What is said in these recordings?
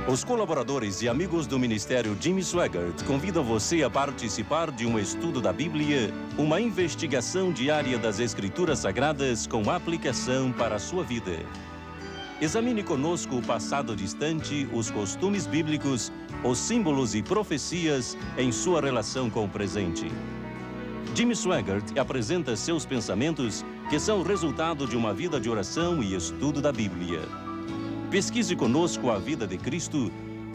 Os colaboradores e amigos do Ministério Jimmy Swaggart convidam você a participar de um estudo da Bíblia, uma investigação diária das Escrituras Sagradas com aplicação para a sua vida. Examine conosco o passado distante, os costumes bíblicos, os símbolos e profecias em sua relação com o presente. Jimmy Swaggart apresenta seus pensamentos que são resultado de uma vida de oração e estudo da Bíblia. Pesquise conosco a vida de Cristo,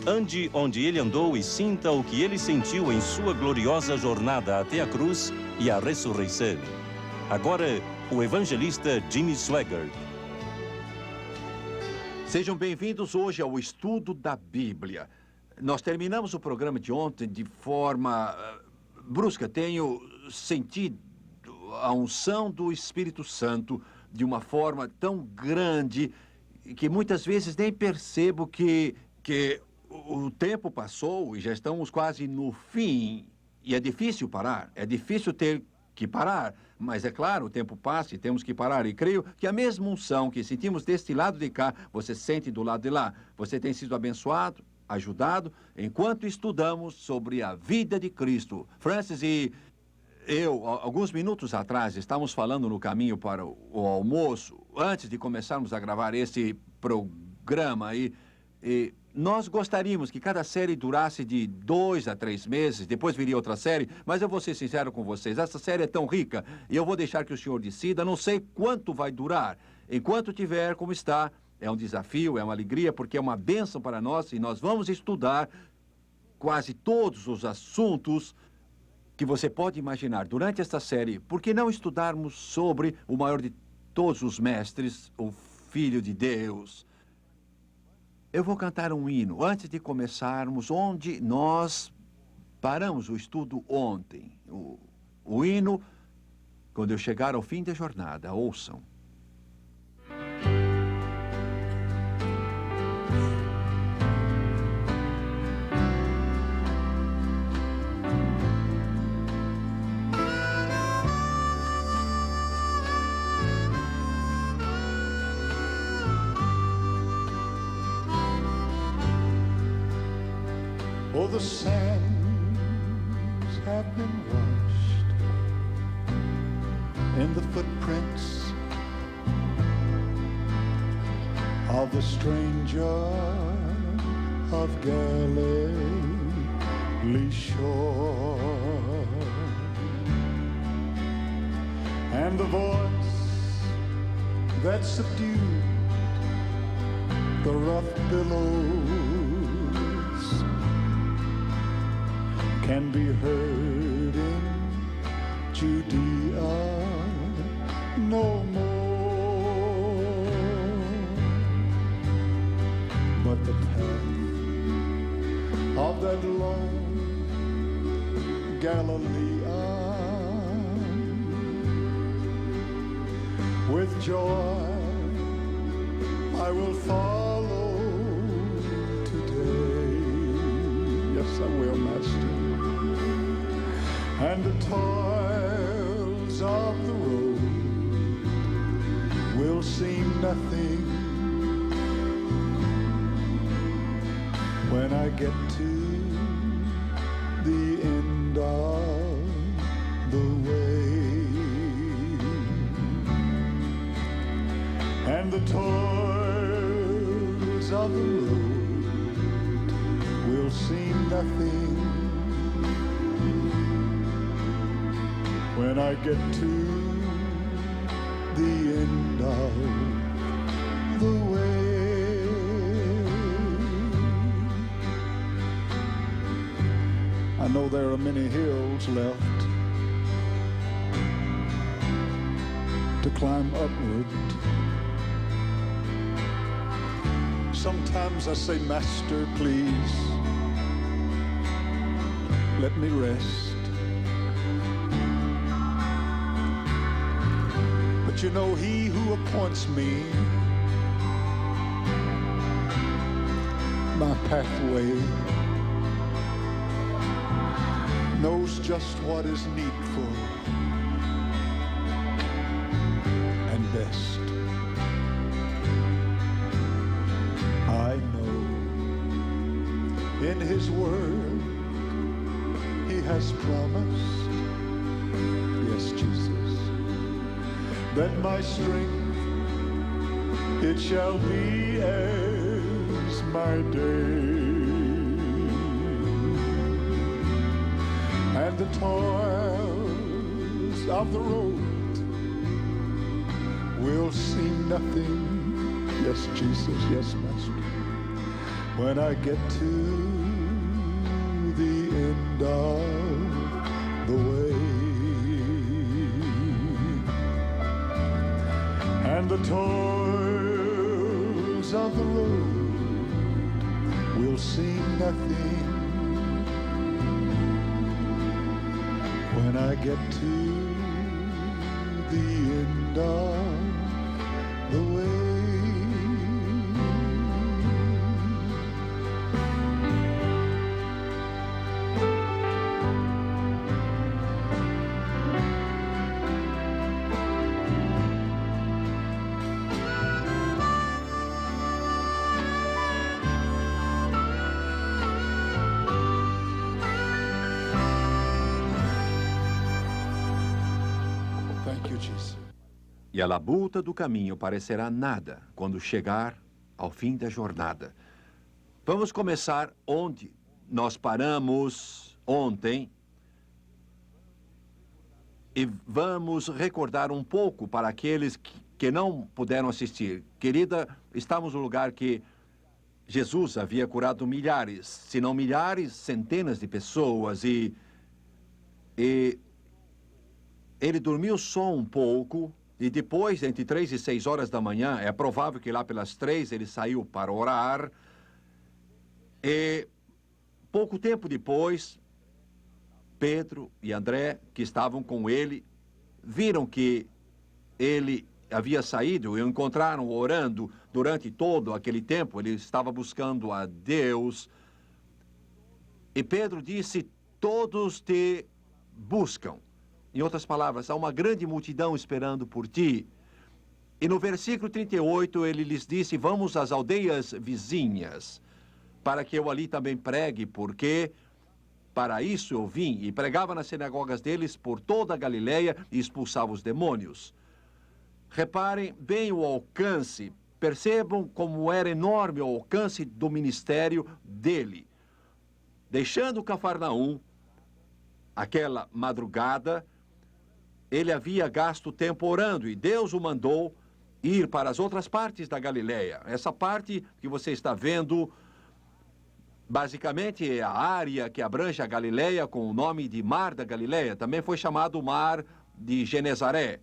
ande onde ele andou e sinta o que ele sentiu em sua gloriosa jornada até a cruz e a ressurreição. Agora, o evangelista Jimmy Swaggart. Sejam bem-vindos hoje ao estudo da Bíblia. Nós terminamos o programa de ontem de forma brusca. Tenho sentido a unção do Espírito Santo de uma forma tão grande que muitas vezes nem percebo que o tempo passou e já estamos quase no fim. E é difícil parar, é difícil ter que parar. Mas é claro, o tempo passa e temos que parar. E creio que a mesma unção que sentimos deste lado de cá, você sente do lado de lá. Você tem sido abençoado, ajudado, enquanto estudamos sobre a vida de Cristo. Francis e eu, alguns minutos atrás, estávamos falando no caminho para o almoço, antes de começarmos a gravar esse programa, e nós gostaríamos que cada série durasse de 2 a 3 meses, depois viria outra série, mas eu vou ser sincero com vocês, essa série é tão rica, e eu vou deixar que o senhor decida, não sei quanto vai durar. Enquanto tiver como está, é um desafio, é uma alegria, porque é uma bênção para nós, e nós vamos estudar quase todos os assuntos que você pode imaginar durante esta série. Por que não estudarmos sobre o maior de todos os mestres, o Filho de Deus? Eu vou cantar um hino antes de começarmos, onde nós paramos o estudo ontem. O hino, quando eu chegar ao fim da jornada, ouçam. Oh, the sands have been washed in the footprints of the stranger of Galilee's shore, and the voice that subdued the rough billows can be heard in Judea no more. But the path of that lone Galilean with joy I will follow today. Yes, I will, Master. And the toils of the road will seem nothing when I get to the end of the way. And the toils of the road will seem nothing when I get to the end of the way. I know there are many hills left to climb upward. Sometimes I say, Master, please, let me rest. But you know, he who appoints me my pathway knows just what is needful and best. I know In his word, he has promised, yes, Jesus, that my strength, it shall be as my day. And the toils of the road will seem nothing, yes, Jesus, yes, Master, when I get to the end of the way. And the toils of the road will seem nothing when I get to the end of the way. Thank you, Jesus. E a labuta do caminho parecerá nada quando chegar ao fim da jornada. Vamos começar onde nós paramos ontem e vamos recordar um pouco para aqueles que não puderam assistir. Querida, estamos no lugar que Jesus havia curado milhares, se não milhares, centenas de pessoas e ele dormiu só um pouco e depois, entre 3 e 6 horas da manhã, é provável que lá pelas 3 ele saiu para orar. E pouco tempo depois, Pedro e André, que estavam com ele, viram que ele havia saído e o encontraram orando durante todo aquele tempo. Ele estava buscando a Deus. E Pedro disse, todos te buscam. Em outras palavras, há uma grande multidão esperando por ti. E no versículo 38, ele lhes disse, vamos às aldeias vizinhas, para que eu ali também pregue, porque para isso eu vim. E pregava nas sinagogas deles por toda a Galileia e expulsava os demônios. Reparem bem o alcance, percebam como era enorme o alcance do ministério dele. Deixando Cafarnaum, aquela madrugada, ele havia gasto tempo orando e Deus o mandou ir para as outras partes da Galileia. Essa parte que você está vendo, basicamente é a área que abrange a Galileia com o nome de Mar da Galileia. Também foi chamado Mar de Genezaré,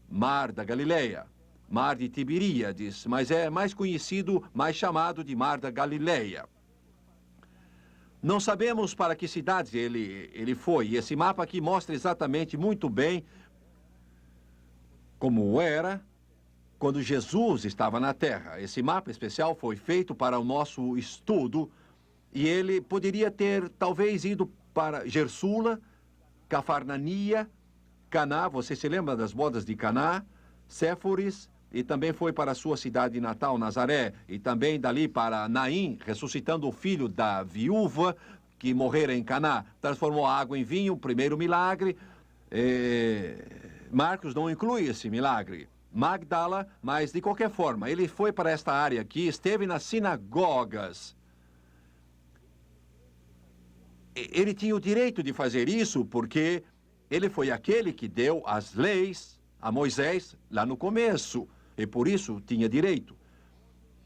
Mar da Galileia, Mar de Tiberíades, mas é mais conhecido, mais chamado de Mar da Galileia. Não sabemos para que cidades ele foi, e esse mapa aqui mostra exatamente muito bem como era quando Jesus estava na Terra. Esse mapa especial foi feito para o nosso estudo, e ele poderia ter talvez ido para Gersula, Cafarnania, Caná, você se lembra das bodas de Caná, Séforis, e também foi para a sua cidade natal, Nazaré, e também dali para Naim, ressuscitando o filho da viúva que morrera em Caná. Transformou a água em vinho, primeiro milagre. Marcos não inclui esse milagre. Magdala, mas de qualquer forma, ele foi para esta área aqui, esteve nas sinagogas. Ele tinha o direito de fazer isso porque ele foi aquele que deu as leis a Moisés lá no começo, e por isso tinha direito.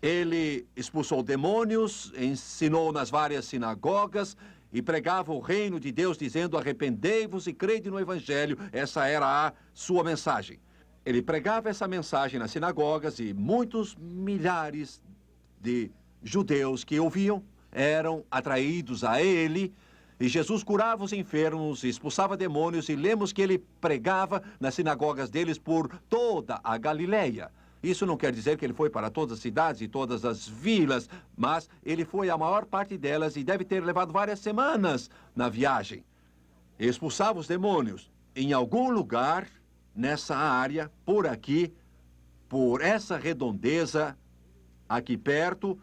Ele expulsou demônios, ensinou nas várias sinagogas e pregava o reino de Deus, dizendo, arrependei-vos e crede no Evangelho. Essa era a sua mensagem. Ele pregava essa mensagem nas sinagogas e muitos milhares de judeus que ouviam eram atraídos a ele. E Jesus curava os enfermos, expulsava demônios, e lemos que ele pregava nas sinagogas deles por toda a Galileia. Isso não quer dizer que ele foi para todas as cidades e todas as vilas, mas ele foi a maior parte delas e deve ter levado várias semanas na viagem. Expulsava os demônios. Em algum lugar, nessa área, por aqui, por essa redondeza, aqui perto,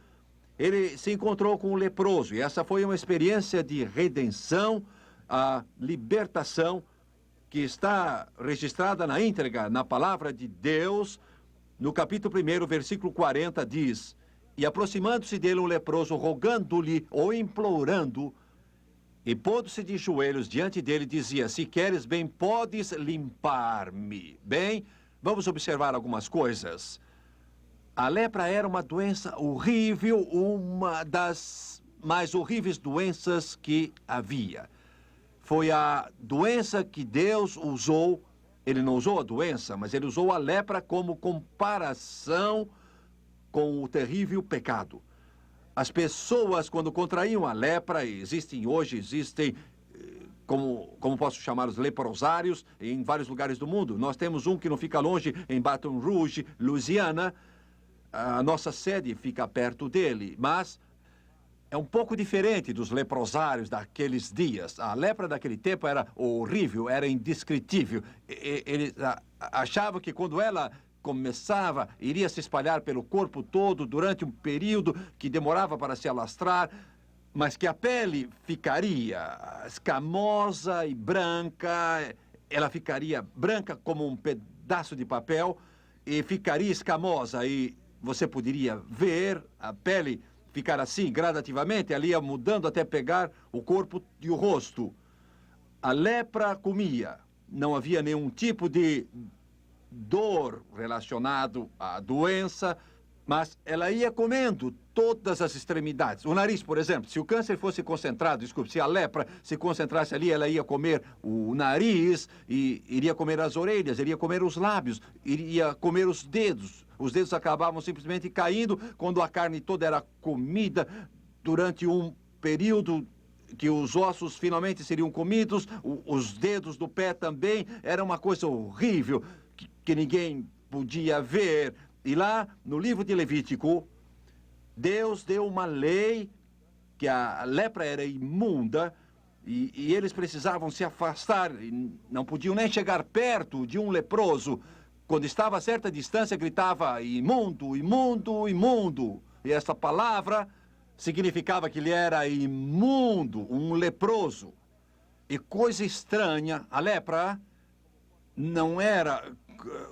ele se encontrou com um leproso. E essa foi uma experiência de redenção, a libertação, que está registrada na íntegra, na palavra de Deus. No capítulo 1, versículo 40, diz: E aproximando-se dele um leproso, rogando-lhe ou implorando, e pondo-se de joelhos diante dele, dizia: Se queres bem, podes limpar-me. Bem, vamos observar algumas coisas. A lepra era uma doença horrível, uma das mais horríveis doenças que havia. Foi a doença que Deus usou. Ele não usou a doença, mas ele usou a lepra como comparação com o terrível pecado. As pessoas, quando contraíam a lepra, existem, como posso chamar, os leprosários em vários lugares do mundo. Nós temos um que não fica longe, em Baton Rouge, Louisiana. A nossa sede fica perto dele, mas é um pouco diferente dos leprosários daqueles dias. A lepra daquele tempo era horrível, era indescritível. Eles achavam que quando ela começava, iria se espalhar pelo corpo todo durante um período que demorava para se alastrar, mas que a pele ficaria escamosa e branca. Ela ficaria branca como um pedaço de papel e ficaria escamosa, e você poderia ver a pele ficar assim gradativamente, ali ia mudando até pegar o corpo e o rosto. A lepra comia. Não havia nenhum tipo de dor relacionado à doença, mas ela ia comendo todas as extremidades. O nariz, por exemplo, se o câncer fosse concentrado, se a lepra se concentrasse ali, ela ia comer o nariz, e iria comer as orelhas, iria comer os lábios, iria comer os dedos. Os dedos acabavam simplesmente caindo quando a carne toda era comida durante um período que os ossos finalmente seriam comidos, os dedos do pé também. Era uma coisa horrível que ninguém podia ver. E lá, no livro de Levítico, Deus deu uma lei que a lepra era imunda e eles precisavam se afastar, e não podiam nem chegar perto de um leproso. Quando estava a certa distância, gritava: imundo, imundo, imundo. E essa palavra significava que ele era imundo, um leproso. E coisa estranha, a lepra não era,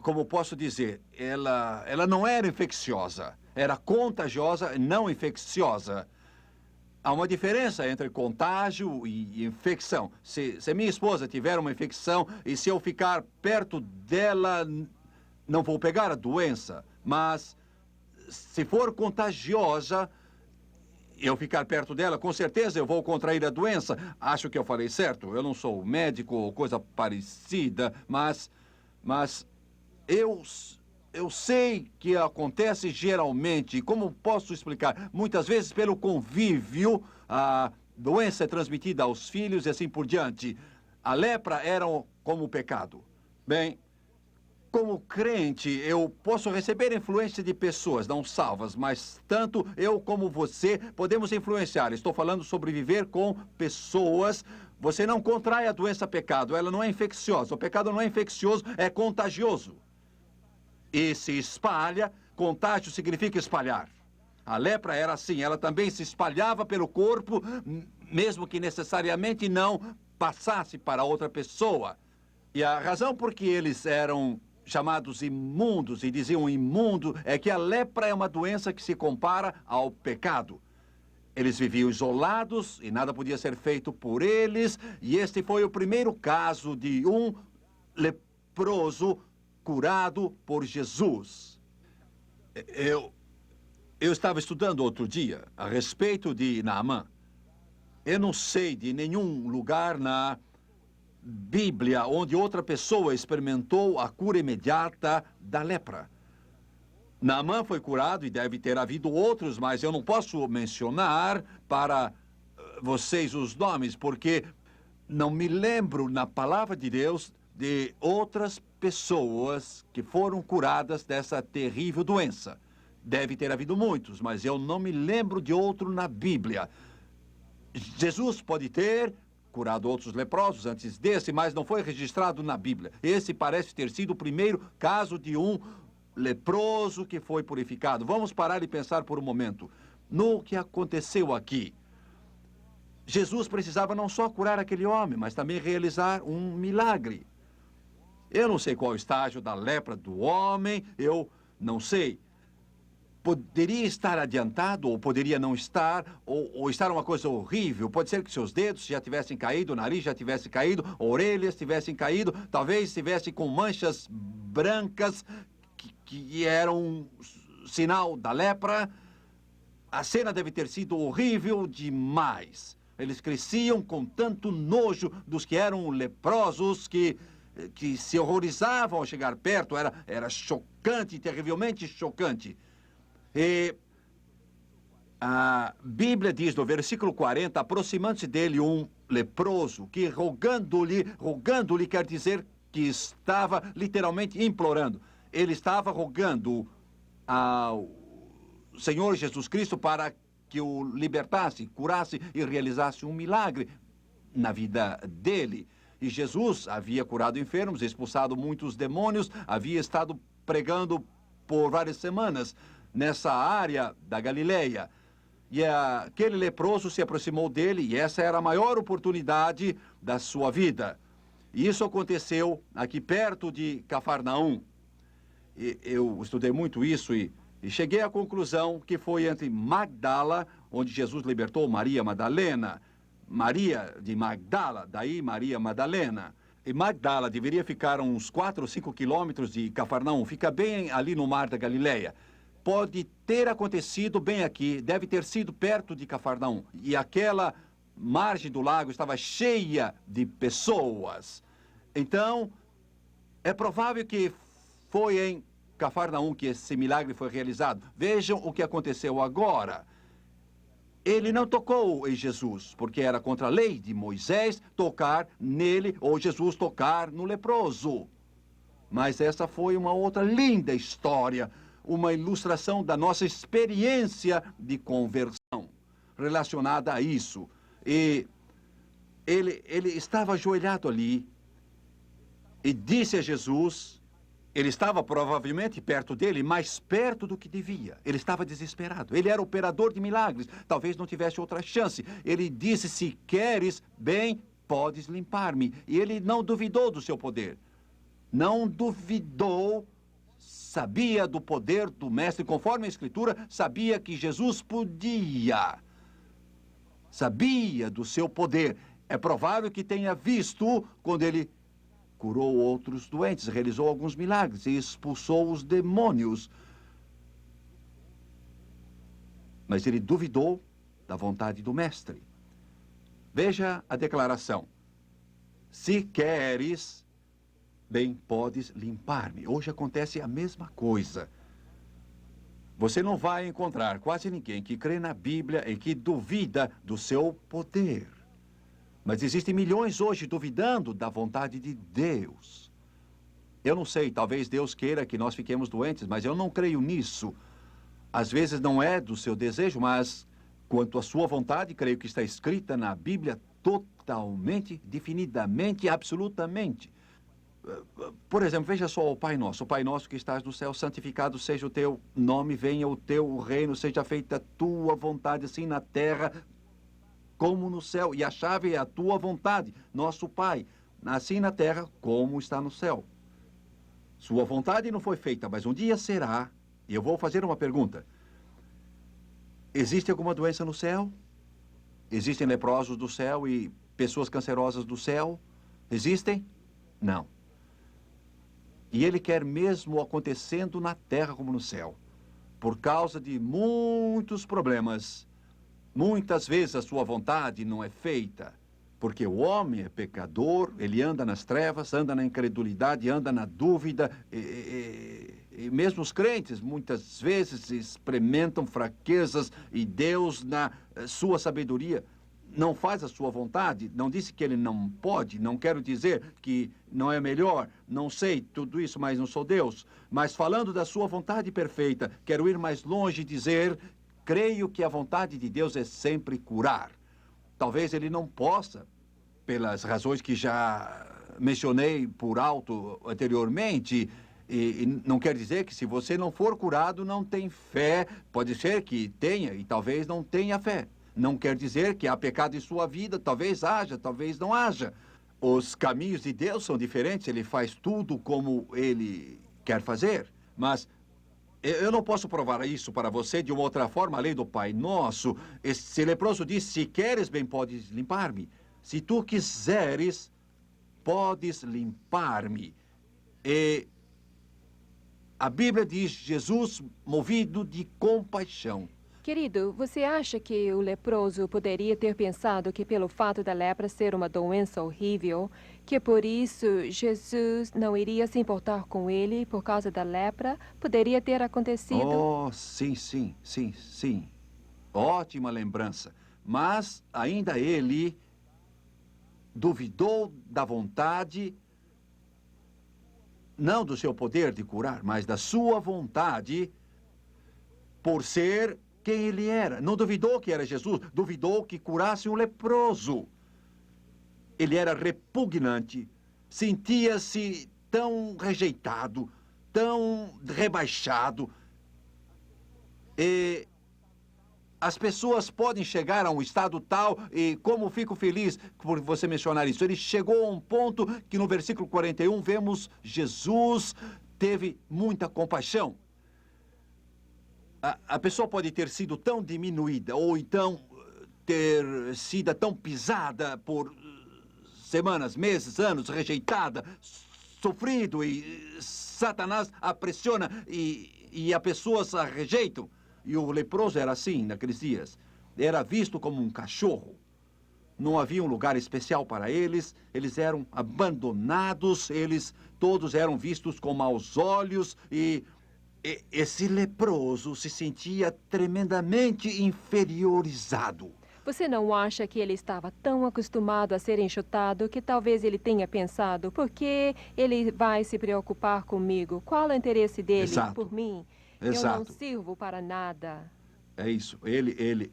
como posso dizer, ela não era infecciosa. Era contagiosa, não infecciosa. Há uma diferença entre contágio e infecção. Se minha esposa tiver uma infecção e se eu ficar perto dela, não vou pegar a doença. Mas se for contagiosa, eu ficar perto dela, com certeza eu vou contrair a doença. Acho que eu falei certo. Eu não sou médico ou coisa parecida, mas eu sei que acontece geralmente. Como posso explicar? Muitas vezes pelo convívio, a doença é transmitida aos filhos e assim por diante. A lepra era como o pecado. Bem, como crente, eu posso receber influência de pessoas não salvas, mas tanto eu como você podemos influenciar. Estou falando sobre viver com pessoas. Você não contrai a doença pecado, ela não é infecciosa. O pecado não é infeccioso, é contagioso. E se espalha. Contágio significa espalhar. A lepra era assim, ela também se espalhava pelo corpo, mesmo que necessariamente não passasse para outra pessoa. E a razão por que eles eram chamados imundos e diziam imundo é que a lepra é uma doença que se compara ao pecado. Eles viviam isolados e nada podia ser feito por eles, e este foi o primeiro caso de um leproso curado por Jesus. Eu estava estudando outro dia a respeito de Naamã. Eu não sei de nenhum lugar na Bíblia onde outra pessoa experimentou a cura imediata da lepra. Naamã foi curado e deve ter havido outros, mas eu não posso mencionar para vocês os nomes, porque não me lembro na palavra de Deus de outras pessoas que foram curadas dessa terrível doença. Deve ter havido muitos, mas eu não me lembro de outro na Bíblia. Jesus pode ter curado outros leprosos antes desse, mas não foi registrado na Bíblia. Esse parece ter sido o primeiro caso de um leproso que foi purificado. Vamos parar e pensar por um momento. no que aconteceu aqui. Jesus precisava não só curar aquele homem, mas também realizar um milagre. Eu não sei qual o estágio da lepra do homem, eu não sei. Poderia estar adiantado, ou poderia não estar, ou estar uma coisa horrível. Pode ser que seus dedos já tivessem caído, o nariz já tivesse caído, orelhas tivessem caído, talvez estivesse com manchas brancas que eram um sinal da lepra. A cena deve ter sido horrível demais. Eles cresciam com tanto nojo dos que eram leprosos que se horrorizavam ao chegar perto. Era chocante, terrivelmente chocante. E a Bíblia diz no versículo 40, aproximando-se dele um leproso, que rogando-lhe quer dizer que estava literalmente implorando. Ele estava rogando ao Senhor Jesus Cristo para que o libertasse, curasse e realizasse um milagre na vida dele. E Jesus havia curado enfermos, expulsado muitos demônios, havia estado pregando por várias semanas nessa área da Galileia. E aquele leproso se aproximou dele, e essa era a maior oportunidade da sua vida. E isso aconteceu aqui perto de Cafarnaum. Eu estudei muito isso e cheguei à conclusão que foi entre Magdala, onde Jesus libertou Maria Madalena, Maria de Magdala, daí Maria Madalena. E Magdala deveria ficar a uns 4 ou 5 quilômetros de Cafarnaum, fica bem ali no mar da Galileia. Pode ter acontecido bem aqui, deve ter sido perto de Cafarnaum. E aquela margem do lago estava cheia de pessoas. Então, é provável que foi em Cafarnaum que esse milagre foi realizado. Vejam o que aconteceu agora. Ele não tocou em Jesus, porque era contra a lei de Moisés tocar nele ou Jesus tocar no leproso. Mas essa foi uma outra linda história, uma ilustração da nossa experiência de conversão relacionada a isso. E ele estava ajoelhado ali e disse a Jesus. Ele estava provavelmente perto dele, mais perto do que devia. Ele estava desesperado. Ele era operador de milagres. Talvez não tivesse outra chance. Ele disse, se queres, bem, podes limpar-me. E ele não duvidou do seu poder. Não duvidou. Sabia do poder do mestre. Conforme a Escritura, sabia que Jesus podia. Sabia do seu poder. É provável que tenha visto quando ele curou outros doentes, realizou alguns milagres e expulsou os demônios. Mas ele duvidou da vontade do mestre. Veja a declaração. Se queres, bem, podes limpar-me. Hoje acontece a mesma coisa. Você não vai encontrar quase ninguém que crê na Bíblia e que duvida do seu poder. Mas existem milhões hoje duvidando da vontade de Deus. Eu não sei, talvez Deus queira que nós fiquemos doentes, mas eu não creio nisso. Às vezes não é do seu desejo, mas quanto à sua vontade, creio que está escrita na Bíblia totalmente, definidamente, absolutamente. Por exemplo, veja só o Pai Nosso. O Pai Nosso que estás no céu, santificado seja o teu nome, venha o teu reino, seja feita a tua vontade, assim na terra como no céu, e a chave é a tua vontade, nosso Pai, assim na terra como está no céu. Sua vontade não foi feita, mas um dia será. E eu vou fazer uma pergunta. Existe alguma doença no céu? Existem leprosos do céu e pessoas cancerosas do céu? Existem? Não. E ele quer mesmo acontecendo na terra como no céu. Por causa de muitos problemas, muitas vezes a sua vontade não é feita, porque o homem é pecador, ele anda nas trevas, anda na incredulidade, anda na dúvida, e mesmo os crentes muitas vezes experimentam fraquezas e Deus, na sua sabedoria, não faz a sua vontade. Não disse que ele não pode, não quero dizer que não é melhor, não sei tudo isso, mas não sou Deus. Mas falando da sua vontade perfeita, quero ir mais longe e dizer, creio que a vontade de Deus é sempre curar. Talvez ele não possa, pelas razões que já mencionei por alto anteriormente, E não quer dizer que se você não for curado, não tem fé. Pode ser que tenha e talvez não tenha fé. Não quer dizer que há pecado em sua vida. Talvez haja, talvez não haja. Os caminhos de Deus são diferentes. Ele faz tudo como Ele quer fazer. Mas eu não posso provar isso para você de uma outra forma, além do Pai Nosso. Esse leproso disse, se queres, bem podes limpar-me. Se tu quiseres, podes limpar-me. E a Bíblia diz, Jesus movido de compaixão. Querido, você acha que o leproso poderia ter pensado que pelo fato da lepra ser uma doença horrível, que por isso Jesus não iria se importar com ele por causa da lepra? Poderia ter acontecido? Oh, sim. Ótima lembrança. Mas ainda ele duvidou da vontade, não do seu poder de curar, mas da sua vontade, por ser quem ele era. Não duvidou que era Jesus, duvidou que curasse um leproso. Ele era repugnante, sentia-se tão rejeitado, tão rebaixado. E as pessoas podem chegar a um estado tal, e como fico feliz por você mencionar isso. Ele chegou a um ponto que no versículo 41 vemos Jesus teve muita compaixão. A pessoa pode ter sido tão diminuída, ou então ter sido tão pisada por semanas, meses, anos, rejeitada, sofrido, e Satanás a pressiona e a pessoa a rejeitam. E o leproso era assim naqueles dias. Era visto como um cachorro. Não havia um lugar especial para eles. Eles eram abandonados. Eles todos eram vistos com maus olhos. E esse leproso se sentia tremendamente inferiorizado. Você não acha que ele estava tão acostumado a ser enxotado que talvez ele tenha pensado, por que ele vai se preocupar comigo? Qual é o interesse dele Exato. por mim? Exato. Eu não sirvo para nada. É isso. Ele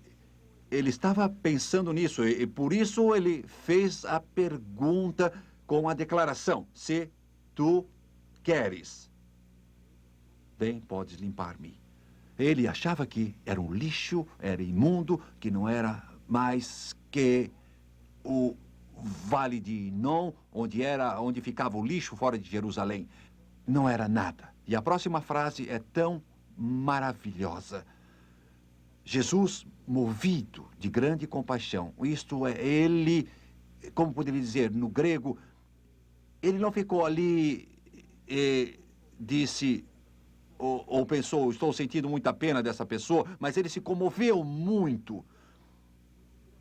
estava pensando nisso e por isso ele fez a pergunta com a declaração: se tu queres, bem, podes limpar-me. Ele achava que era um lixo, era imundo, que não era mais que o Vale de Inom, onde ficava o lixo fora de Jerusalém. Não era nada. E a próxima frase é tão maravilhosa. Jesus, movido de grande compaixão, isto é, ele, como poderia dizer no grego, ele não ficou ali e disse, ou pensou, estou sentindo muita pena dessa pessoa, mas ele se comoveu muito.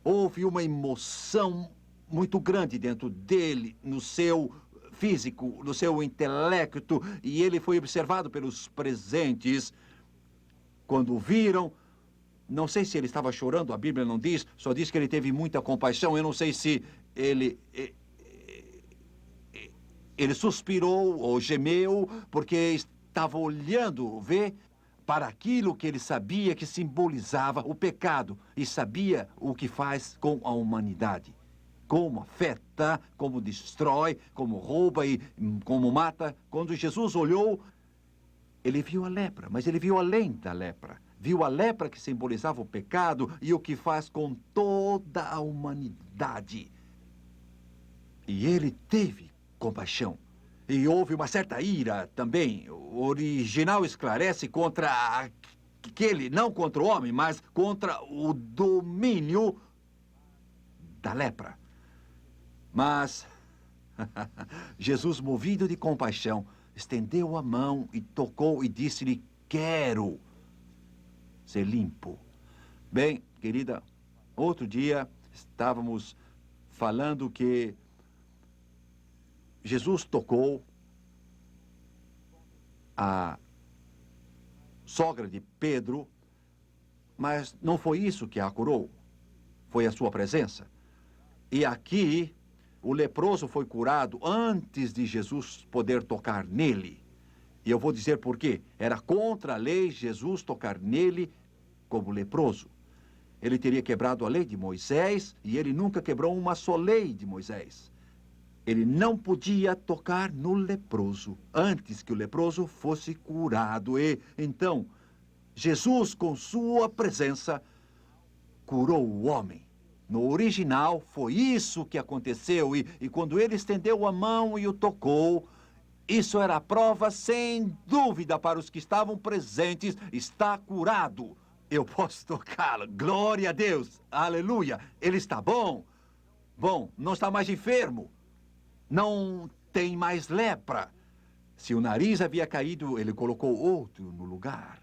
Houve uma emoção muito grande dentro dele, no seu físico, no seu intelecto, e ele foi observado pelos presentes. Quando viram, não sei se ele estava chorando, a Bíblia não diz, só diz que ele teve muita compaixão. Eu não sei se ele suspirou ou gemeu, porque estava olhando, para aquilo que ele sabia que simbolizava o pecado e sabia o que faz com a humanidade. Como afeta, como destrói, como rouba e como mata. Quando Jesus olhou, ele viu a lepra, mas ele viu além da lepra. Viu a lepra que simbolizava o pecado e o que faz com toda a humanidade. E ele teve compaixão. E houve uma certa ira também. O original esclarece contra aquele, não contra o homem, mas contra o domínio da lepra. Mas Jesus, movido de compaixão, estendeu a mão e tocou e disse-lhe: quero ser limpo. Bem, querida, outro dia estávamos falando que Jesus tocou a sogra de Pedro, mas não foi isso que a curou. Foi a sua presença. E aqui, o leproso foi curado antes de Jesus poder tocar nele. E eu vou dizer por quê. Era contra a lei Jesus tocar nele como leproso. Ele teria quebrado a lei de Moisés e ele nunca quebrou uma só lei de Moisés. Ele não podia tocar no leproso antes que o leproso fosse curado. E então, Jesus, com sua presença, curou o homem. No original, foi isso que aconteceu. E quando ele estendeu a mão e o tocou, isso era a prova, sem dúvida, para os que estavam presentes: está curado. Eu posso tocá-lo. Glória a Deus. Aleluia. Ele está bom. Bom, não está mais enfermo. Não tem mais lepra. Se o nariz havia caído, ele colocou outro no lugar.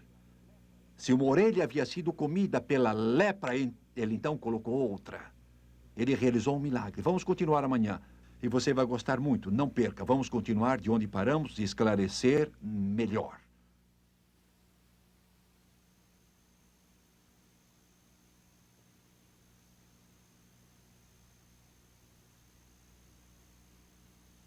Se uma orelha havia sido comida pela lepra, ele então colocou outra. Ele realizou um milagre. Vamos continuar amanhã. E você vai gostar muito. Não perca. Vamos continuar de onde paramos e esclarecer melhor.